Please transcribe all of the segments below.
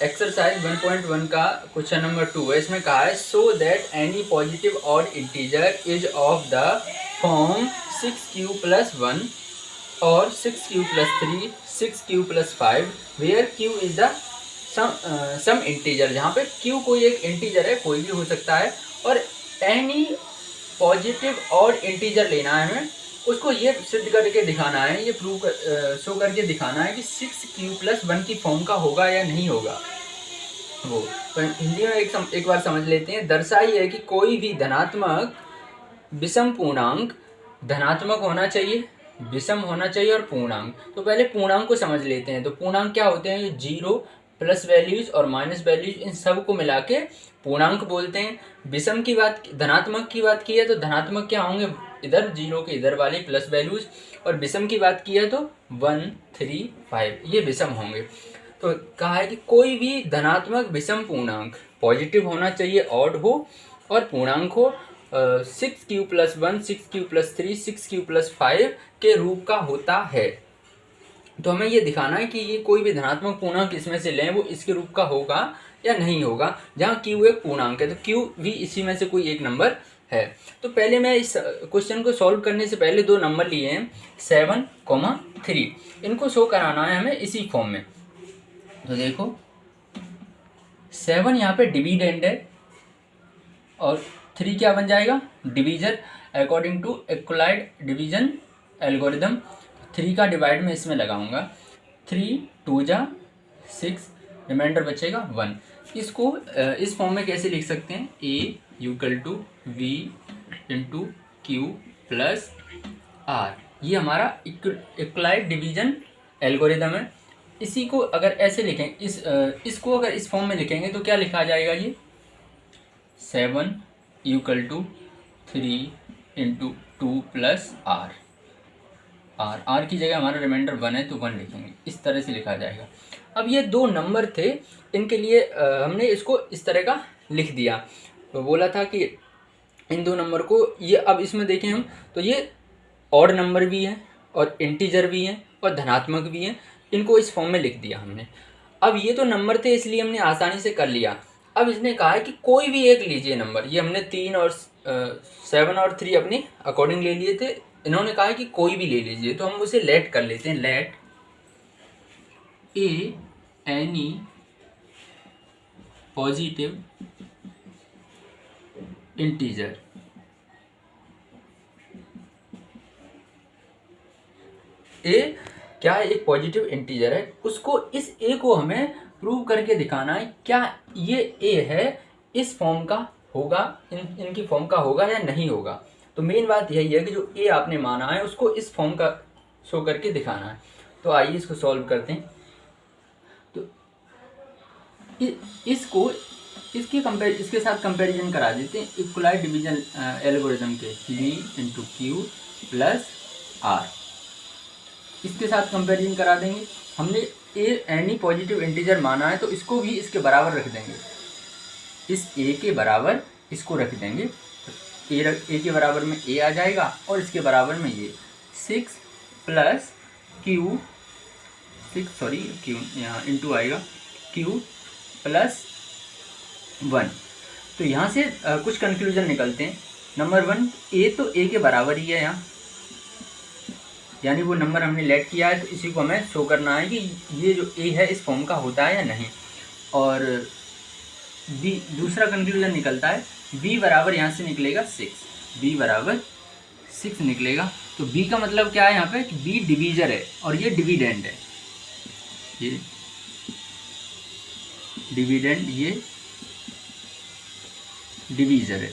Exercise 1.1 का question number 2 है। इसमें कहा है so that any positive odd integer is of the form 6q + 1 और 6q + 3 6q + 5 where q is the some integer, जहाँ पे q कोई एक इंटीजर है, कोई भी हो सकता है, और एनी पॉजिटिव ऑड इंटीजर लेना है हमें, उसको ये सिद्ध करके दिखाना है, ये प्रूव शो करके दिखाना है कि 6q + 1 की फॉर्म का होगा या नहीं होगा वो। तो हिंदी में एक बार समझ लेते हैं। दर्शाई है कि कोई भी धनात्मक विषम पूर्णांक धनात्मक होना चाहिए, विषम होना चाहिए और पूर्णांक। तो पहले पूर्णांक को समझ लेते हैं। तो पूर्णांक क्या होते हैं? 0 प्लस वैल्यूज और माइनस वैल्यूज, इन सब को मिला के पूर्णांक बोलते हैं। विषम की बात, धनात्मक की बात की है तो धनात्मक क्या होंगे? इधर 0 के इधर वाले प्लस वैल्यूज, और विषम की बात की है तो 1 3 5 ये विषम होंगे। तो कहा है कि कोई भी धनात्मक विषम पूर्णांक पॉजिटिव होना चाहिए, ऑड हो और पूर्णांक हो 6q + 1 6q + 3 6q + 5 के रूप का होता है। तो हमें ये दिखाना है कि ये कोई भी धनात्मक पूर्णांक इसमें से लें वो इसके रूप का होगा या नहीं होगा, जहाँ q एक पूर्णांक है तो q भी इसी में से कोई एक नंबर है। तो पहले मैं इस क्वेश्चन को सॉल्व करने से पहले दो नंबर लिए हैं 7, 3, इनको शो कराना है हमें इसी फॉर्म में। तो देखो 7 यहाँ पे डिविडेंड है और 3 क्या बन जाएगा? Divisor, according to Euclid division algorithm. 3 का डिवाइड में इसमें लगाऊंगा, 3 2 जा 6, रिमाइंडर बचेगा 1। इसको इस फॉर्म में कैसे लिख सकते हैं? A = V × Q + R। ये हमारा इक्वलाइड डिवीजन एल्गोरिदम है। इसी को अगर ऐसे लिखें, इसको अगर इस फॉर्म में लिखेंगे तो क्या लिखा जाएगा? ये 7 = 3 × 2 + R। R की जगह हमारा रिमाइंडर 1 है तो 1 लिखेंगे, इस तरह से लिखा जाएगा। अब ये दो नंबर थे, इनके लिए हमने इसको इस तरह का लिख दिया। तो बोला था कि इन दो नंबर को ये, अब इसमें देखें हम तो ये ऑड नंबर भी है और इंटीजर भी हैं और धनात्मक भी हैं, इनको इस फॉर्म में लिख दिया हमने। अब ये तो नंबर थे इसलिए हमने आसानी से कर लिया। अब इसने कहा है कि कोई भी एक लीजिए नंबर, ये हमने 3 और 7 और 3 अपने अकॉर्डिंग ले लिए थे, इन्होंने कहा है कि कोई भी ले लीजिए, तो हम उसे लेट कर लेते हैं। लेट ए एनी पॉजिटिव इंटीजर। ए क्या है? एक पॉजिटिव इंटीजर है, उसको इस ए को हमें प्रूव करके दिखाना है क्या ये ए है इस फॉर्म का होगा, इनकी फॉर्म का होगा या नहीं होगा। तो मेन बात यही है कि जो ए आपने माना है उसको इस फॉर्म का शो करके दिखाना है। तो आइए इसको सॉल्व करते हैं। तो इसको इसके साथ कंपैरिजन करा देते हैं इक्वलाइड डिवीजन एल्गोरिथम के, V × Q + R। इसके साथ कंपैरिजन करा देंगे। हमने ए एनी पॉजिटिव इंटीजर माना है तो इसको भी इसके बराबर रख देंगे, इस ए के बराबर इसको रख देंगे। तो ए के बराबर में ए आ जाएगा और इसके बराबर में ये 6 + Q, Q यहाँ इंटू आएगा, Q + 1। तो यहाँ से कुछ कंक्लूजन निकलते हैं। नंबर 1, ए तो ए के बराबर ही है यहाँ, यानी वो नंबर हमने लेट किया है तो इसी को हमें शो करना है कि ये जो ए है इस फॉर्म का होता है या नहीं। और बी, दूसरा कंक्लूजन निकलता है b बराबर यहाँ से निकलेगा 6, b बराबर 6 निकलेगा। तो b का मतलब क्या है यहाँ पे कि b डिवीजर है और ये डिविडेंड है, ये डिविडेंड, ये डिवीजर है।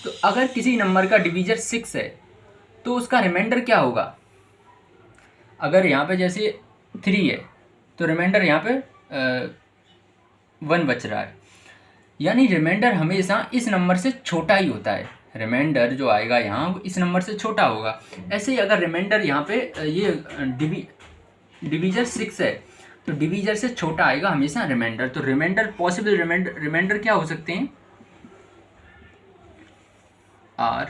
तो अगर किसी नंबर का डिवीजर 6 है तो उसका रिमाइंडर क्या होगा? अगर यहाँ पे जैसे 3 है तो रिमाइंडर यहाँ पे 1 बच रहा है, यानी रिमाइंडर हमेशा इस नंबर से छोटा ही होता है। रिमाइंडर जो आएगा यहाँ वो इस नंबर से छोटा होगा। ऐसे ही अगर रिमाइंडर यहाँ पे ये डिवीजर 6 है तो डिवीजर से छोटा आएगा हमेशा रिमाइंडर। तो रिमाइंडर पॉसिबल रिमाइंडर क्या हो सकते हैं? R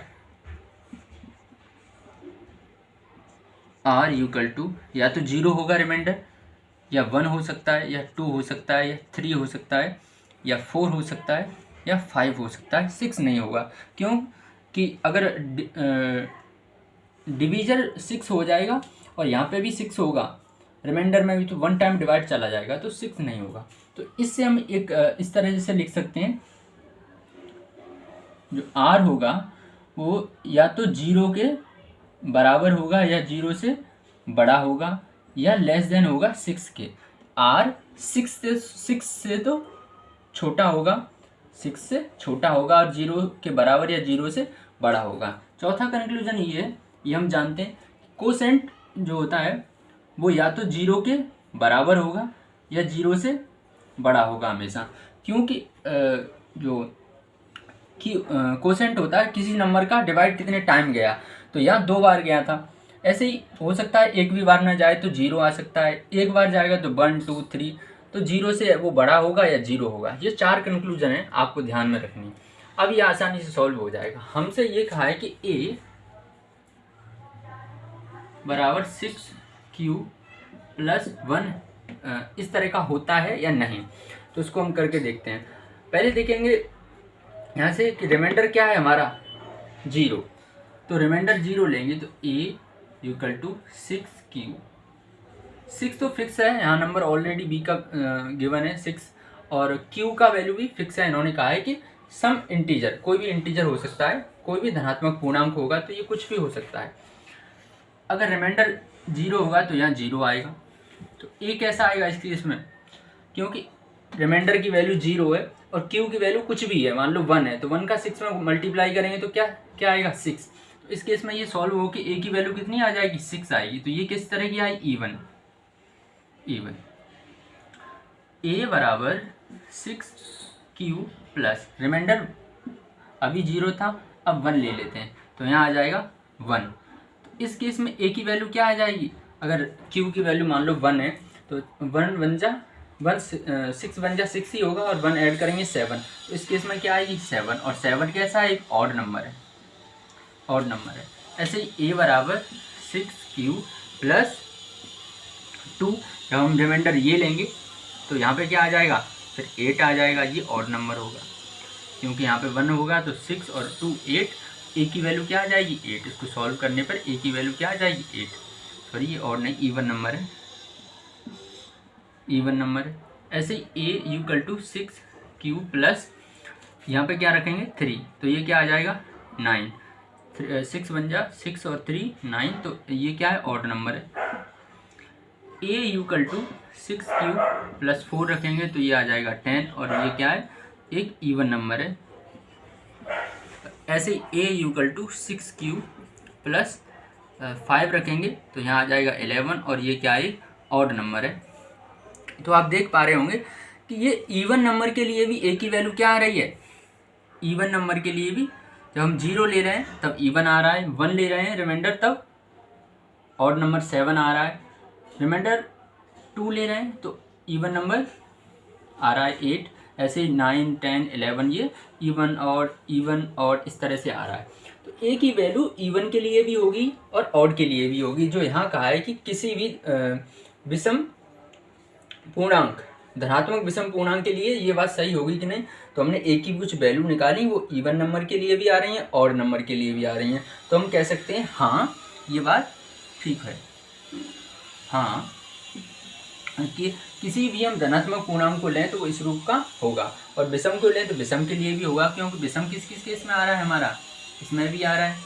= या तो 0 होगा रिमाइंडर, या 1 हो सकता है, या 2 हो सकता है, या 3 हो सकता है, या 4 हो सकता है, या 5 हो सकता है, 6 नहीं होगा। क्यों कि अगर डिवीजर 6 हो जाएगा और यहाँ पे भी 6 होगा, रिमाइंडर में भी, तो 1 टाइम डिवाइड चला जाएगा, तो 6 नहीं होगा। तो इससे हम एक इस तरह से लिख सकते हैं, जो r होगा वो या तो 0 के बराबर होगा, या 0 से बड़ा होगा, या लेस देन होगा 6 के। r 6 से तो छोटा होगा, 6 से छोटा होगा, और 0 के बराबर या 0 से बड़ा होगा। चौथा कंक्लूजन ये है, ये हम जानते हैं कोसेंट जो होता है वो या तो 0 के बराबर होगा या 0 से बड़ा होगा हमेशा। क्योंकि जो कि कोसेंट होता है किसी नंबर का डिवाइड कितने टाइम गया, तो यहाँ 2 बार गया था। ऐसे ही हो सकता है एक भी बार ना जाए तो 0 आ सकता है, एक बार जाएगा तो 1 2 3, तो 0 से वो बड़ा होगा या 0 होगा। ये 4 कंक्लूजन है, आपको ध्यान में रखनी। अब ये आसानी से सॉल्व हो जाएगा। हमसे ये कहा है कि a बराबर 6q + 1 इस तरह का होता है या नहीं, तो उसको हम करके देखते हैं। पहले देखेंगे यहाँ से कि रिमाइंडर क्या है हमारा 0, तो रिमाइंडर 0 लेंगे तो a = 6q। 6 तो फिक्स है, यहाँ नंबर ऑलरेडी b का गिवन है 6, और q का वैल्यू भी फिक्स है। इन्होंने कहा है कि सम इंटीजर, कोई भी इंटीजर हो सकता है, कोई भी धनात्मक पूर्णांक होगा, तो ये कुछ भी हो सकता है। अगर रिमाइंडर 0 होगा तो यहाँ 0 आएगा। तो a कैसा आएगा इस केस में, क्योंकि रिमाइंडर की वैल्यू 0 है और q की वैल्यू कुछ भी है, मान लो 1 है, तो 1 का 6 में मल्टीप्लाई करेंगे तो क्या आएगा 6। तो इस केस में ये सॉल्व हो कि a की वैल्यू कितनी आ जाएगी 6 आएगी। तो ये किस तरह की आई इवन a बराबर 6q प्लस रिमाइंडर अभी 0 था, अब 1 ले लेते हैं, तो यहाँ आ जाएगा 1। तो इस केस में a की वैल्यू क्या आ जाएगी, अगर q की वैल्यू मान लो 1 है तो 1 बन जा 6 बन जा 6 ही होगा, और 1 ऐड करेंगे 7, तो इस केस में क्या आएगी 7, और 7 कैसा है, एक ऑड नंबर है। ऐसे ही a बराबर 6q + 2, जब हम रिमाइंडर ये लेंगे तो यहाँ पे क्या आ जाएगा, फिर 8 आ जाएगा, ये ऑड नंबर होगा, क्योंकि यहाँ पे 1 होगा तो 6 और 2 8, a की वैल्यू क्या आ जाएगी 8। इसको सॉल्व करने पर a की वैल्यू क्या आ जाएगी 8, सॉरी ये ऑड नहीं इवन नंबर है। ऐसे ही a = 6q प्लस यहाँ पे क्या रखेंगे 3, तो ये क्या आ जाएगा 9, 6 बन जा 6 और 3 9, तो ये क्या है ऑड नंबर है। a = 6q + 4 रखेंगे तो ये आ जाएगा 10, और ये क्या है एक इवन नंबर है। ऐसे ही a = 6q + 5 रखेंगे तो यहाँ आ जाएगा 11, और ये क्या है ऑड नंबर है। तो आप देख पा रहे होंगे कि ये इवन नंबर के लिए भी a की वैल्यू क्या आ रही है, इवन नंबर के लिए भी जब हम 0 ले रहे हैं तब इवन आ रहा है, 1 ले रहे हैं रिमाइंडर तब ऑड नंबर 7 आ रहा है, रिमाइंडर 2 ले रहे हैं तो इवन नंबर आ रहा है 8। ऐसे ही 9 10 11 ये इवन ऑड इस तरह से आ रहा है। तो a की वैल्यू इवन के लिए भी होगी और ऑड के लिए भी होगी। जो यहाँ कहा है कि किसी भी विषम पूर्णांक, धनात्मक विषम पूर्णांक के लिए ये बात सही होगी कि नहीं, तो हमने a की कुछ वैल्यू निकाली, वो इवन नंबर के लिए भी आ रही हैं, ऑड नंबर के लिए भी आ रही हैं, तो हम कह सकते हैं हाँ ये बात ठीक है। हाँ कि किसी भी हम धनात्मक पूर्णांक को लें तो वो इस रूप का होगा, और विषम को लें तो विषम के लिए भी होगा, क्योंकि विषम किस किस केस में आ रहा है हमारा, इसमें भी आ रहा है,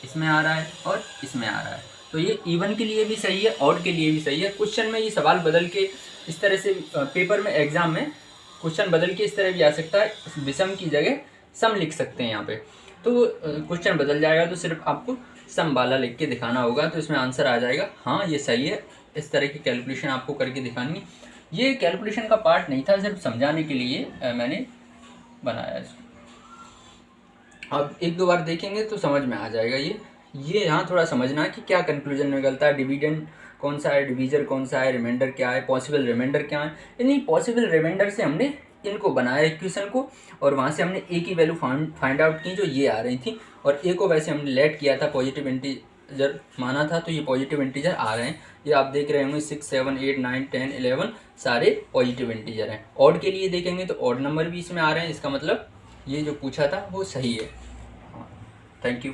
इसमें आ रहा है और इसमें आ रहा है। तो ये इवन के लिए भी सही है, ऑड के लिए भी सही है। क्वेश्चन में ये सवाल बदल के इस तरह से पेपर में एग्जाम में क्वेश्चन बदल के इस तरह भी आ सकता है, विषम की जगह सम लिख सकते हैं यहाँ पे, तो क्वेश्चन बदल जाएगा, तो सिर्फ आपको सम वाला लिख के दिखाना होगा, तो इसमें आंसर आ जाएगा हाँ ये सही है। इस तरह की कैलकुलेशन आपको करके दिखानी है। ये कैलकुलेशन का पार्ट नहीं था, सिर्फ समझाने के लिए मैंने बनाया इसको। अब एक दो बार देखेंगे तो समझ में आ जाएगा। ये यहाँ थोड़ा समझना है कि क्या कंक्लूजन निकलता है, डिविडेंड कौन सा है, डिवीजर कौन सा है, रिमाइंडर क्या है, पॉसिबल रिमाइंडर क्या है। यानी पॉसिबल रिमाइंडर से हमने इनको बनाया इक्वेशन को, और वहाँ से हमने ए की वैल्यू फाइंड आउट की जो ये आ रही थी, और ए को वैसे हमने लेट किया था पॉजिटिव इंटीजर माना था तो ये पॉजिटिव इंटीजर आ रहे हैं। ये आप देख रहे होंगे 6, 7, 8, 9, 10, 11 सारे पॉजिटिव इंटीजर हैं। ऑड के लिए देखेंगे तो ऑड नंबर भी इसमें आ रहे हैं, इसका मतलब ये जो पूछा था वो सही है। Thank you.